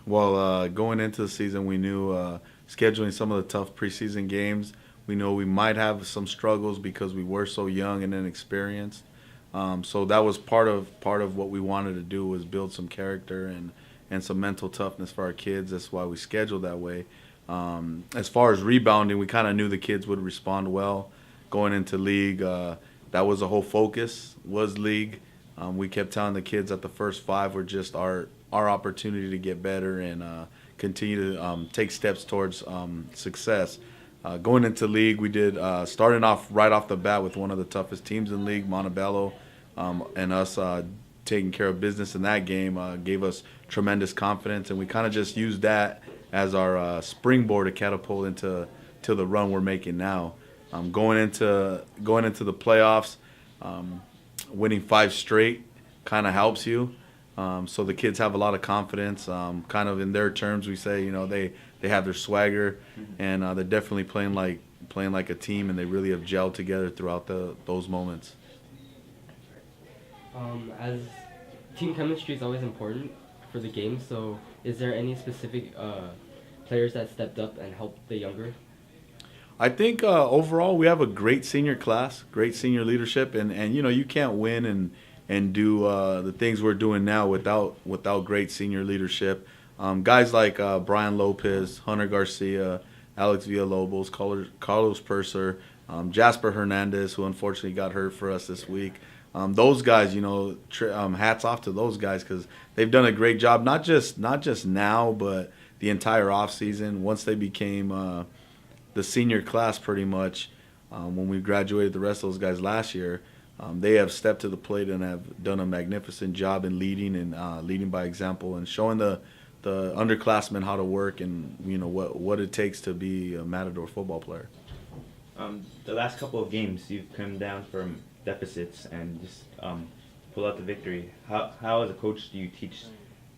Well, going into the season, we knew scheduling some of the tough preseason games. We know we might have some struggles because we were so young and inexperienced. So that was part of what we wanted to do was build some character and some mental toughness for our kids. That's why we scheduled that way. As far as rebounding, we kind of knew the kids would respond well going into league. That was the whole focus was league. We kept telling the kids that the first five were just our opportunity to get better and continue to take steps towards success. Going into league, we did starting off right off the bat with one of the toughest teams in league, Montebello, and us taking care of business in that game gave us tremendous confidence, and we kind of just used that as our springboard to catapult into the run we're making now. Going into the playoffs, winning five straight kind of helps you. So the kids have a lot of confidence. Kind of in their terms, we say they have their swagger, and they're definitely playing like a team, and they really have gelled together throughout those moments. As team chemistry is always important for the game, so is there any specific players that stepped up and helped the younger? I think overall we have a great senior class, great senior leadership, and you can't win and do the things we're doing now without great senior leadership. Guys like Brian Lopez, Hunter Garcia, Alex Villalobos, Carlos Purser, Jasper Hernandez, who unfortunately got hurt for us this week. Those guys, hats off to those guys because they've done a great job. Not just now, but the entire off season. Once they became the senior class, pretty much, when we graduated the rest of those guys last year, they have stepped to the plate and have done a magnificent job in leading and leading by example and showing the underclassmen how to work and what it takes to be a Matador football player. The last couple of games, you've come down from deficits and just pull out the victory. How as a coach do you teach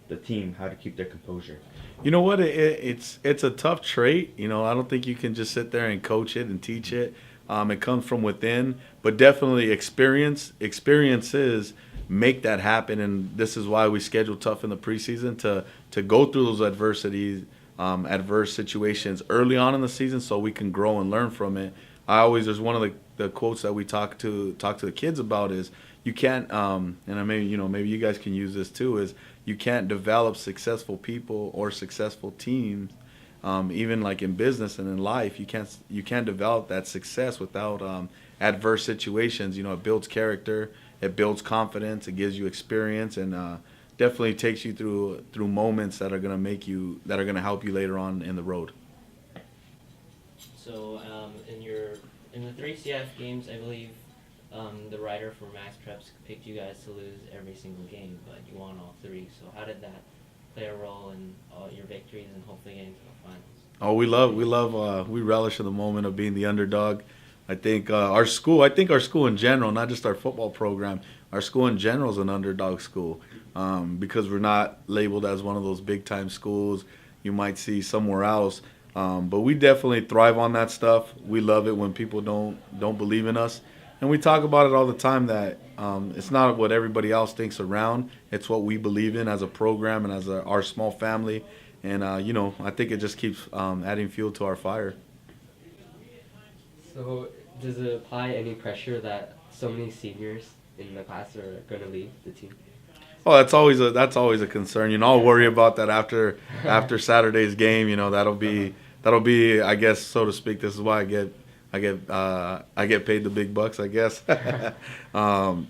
the team how to keep their composure? You know what? It's a tough trait. I don't think you can just sit there and coach it and teach it. It comes from within, but definitely experiences make that happen, and this is why we schedule tough in the preseason to go through those adverse situations early on in the season, so we can grow and learn from it. There's one of the quotes that we talk to the kids about is you can't, and maybe you guys can use this too, is you can't develop successful people or successful teams. Even like in business and in life, you can't develop that success without adverse situations. It builds character, it builds confidence, it gives you experience, and definitely takes you through moments that are gonna help you later on in the road. So in the three CIF games, I believe the writer for Max Preps picked you guys to lose every single game, but you won all three. So how did that play a role in all your victories and hopefully getting to the finals? Oh, we relish in the moment of being the underdog. I think our school in general, not just our football program, our school in general is an underdog school because we're not labeled as one of those big time schools you might see somewhere else. But we definitely thrive on that stuff. We love it when people don't believe in us, and we talk about it all the time that it's not what everybody else thinks around. It's what we believe in as a program and as our small family. And, I think it just keeps adding fuel to our fire. So does it apply any pressure that so many seniors in the class are going to leave the team? Oh, that's always a concern. I'll worry about that after Saturday's game. That'll be, I guess, so to speak. This is why I get paid the big bucks, I guess. We'll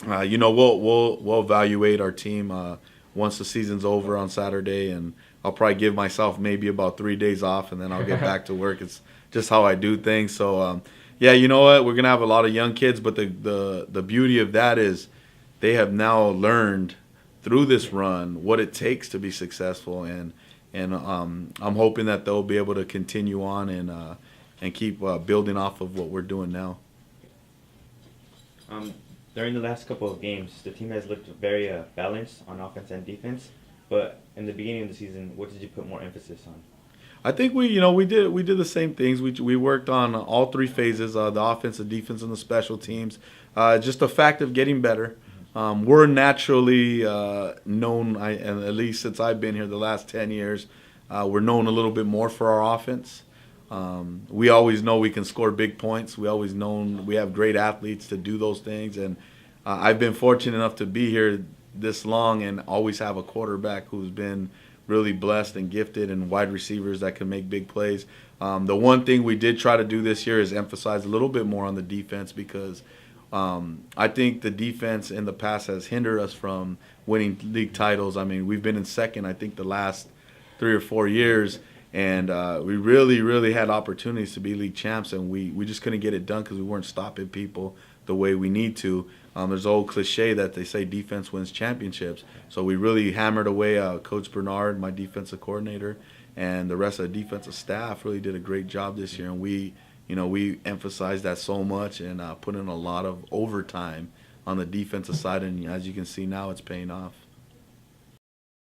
evaluate our team once the season's over on Saturday, and I'll probably give myself maybe about 3 days off, and then I'll get back to work. It's just how I do things. So, you know what? We're gonna have a lot of young kids, but the beauty of that is they have now learned through this run what it takes to be successful, and I'm hoping that they'll be able to continue on and keep building off of what we're doing now. During the last couple of games, the team has looked very balanced on offense and defense. But in the beginning of the season, what did you put more emphasis on? I think we did the same things. We worked on all three phases: the offense, the defense, and the special teams. Just the fact of getting better. We're naturally known, and at least since I've been here the last 10 years, we're known a little bit more for our offense. We always know we can score big points. We always known we have great athletes to do those things, and I've been fortunate enough to be here this long and always have a quarterback who's been really blessed and gifted, and wide receivers that can make big plays. The one thing we did try to do this year is emphasize a little bit more on the defense, because I think the defense in the past has hindered us from winning league titles. I mean, we've been in second, I think, the last 3 or 4 years, and we really had opportunities to be league champs, and we just couldn't get it done because we weren't stopping people the way we need to. There's an old cliche that they say defense wins championships. So we really hammered away. Coach Bernard, my defensive coordinator, and the rest of the defensive staff really did a great job this year. And we emphasized that so much and put in a lot of overtime on the defensive side. And as you can see now, it's paying off.